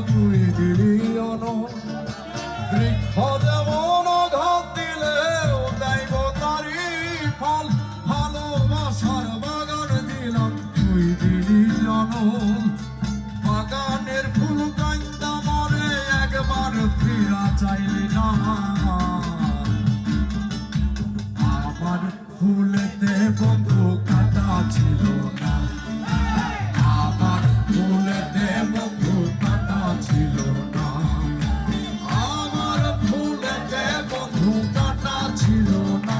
তুই দিলি অনল বৃক্ষ যেমন ঘাত দিলেও দেব তারি ফল ভালোবাসার বাগান দিলাম তুই দিলি অনল বাগানের ফুল কান্দা মরে একবার ফিরা চাইলি না আমার ফুলেতে বন্ধু কাটা ছিল না আমার ফুলেতে বন্ধু কাটা ছিল না আমার ফুলেতে বন্ধু কাটা ছিল না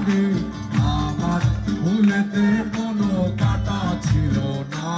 রে আমার ফুলেতে কোনো কাটা ছিল না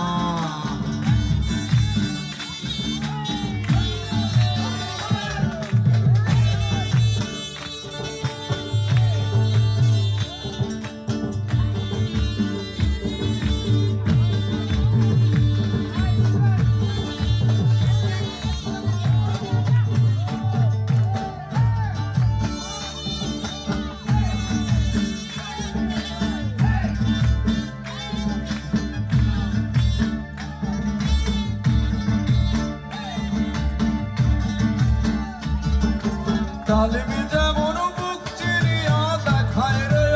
তালিমি যেমন বুক চিরিয়া দেখায় রে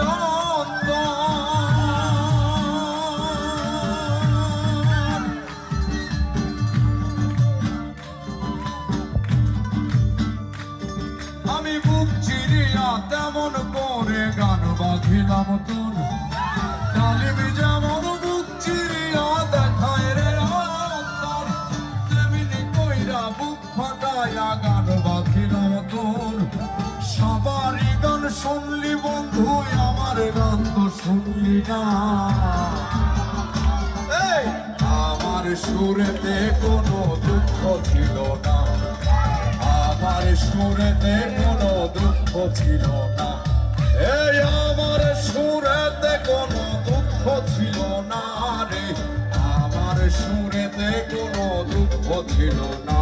আমি বুক চিরিয়া তেমন করে গান বাঁধিলাম তোর তালিমি যেমন বুক চিরিয়া দেখায় রে তেমনি কইরা বুক ফাটাইয়া গান বাঁধিলাম তোর সবারই গান শুনলি বন্ধু আমার গান তো শুনলি না আমার সুরেতে কোনো দুঃখ ছিল না আমার সুরেতে কোনো দুঃখ ছিল না এই আমার সুরেতে কোনো দুঃখ ছিল না রে আমার সুরেতে কোনো দুঃখ ছিল না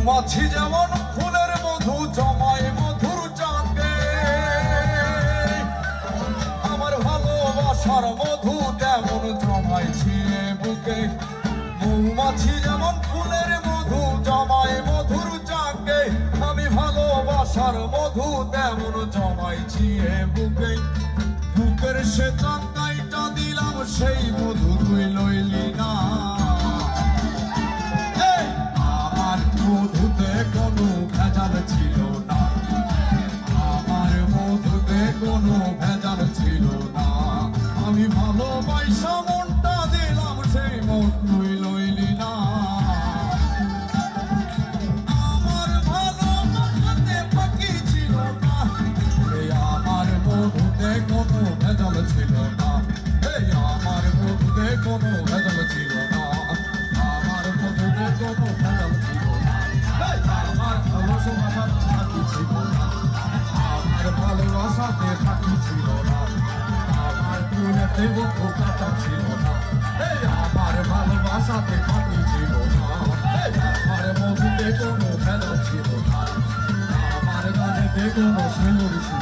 মৌমাছি যেমন ফুলের মধু জমায় মধুর চাঁদে আমার ভালোবাসার মধু তেমন জমাইছি বুকে মৌমাছি যেমন ফুলের মধু জমায় মধুর চাঁদে আমি ভালোবাসার মধু তেমন জমাইছি বুকে বুকের সে চাঁদাইটা দিলাম সেই মধু তুই লইলি না মধুতে কোনো ভেজাল ছিল না আমার মধুতে কোনো ভেজাল ছিল না আমি ভালোবাসা মনটা দিলাম সেই মন তুই লইলি না আমার ভালোবাসাতে ফাঁকি ছিল না আমার মধুতে কোনো ভেজাল ছিল না আমার মধুতে কোনো ভেজাল ছিল না আমার মধুতে কোনো ভেজাল ছিল না আমার ভালোবাসাতে ফাঁকি ছিল না আমার ভালোবাসাতে ফাঁকি ছিল না আমার ফুলেতে বন্ধু কাটা ছিল না আমার ভালোবাসাতে ফাঁকি ছিল না আমার মধুতে কোনো ভেজাল ছিল না আমার গানেতে কোনো সুর ছিল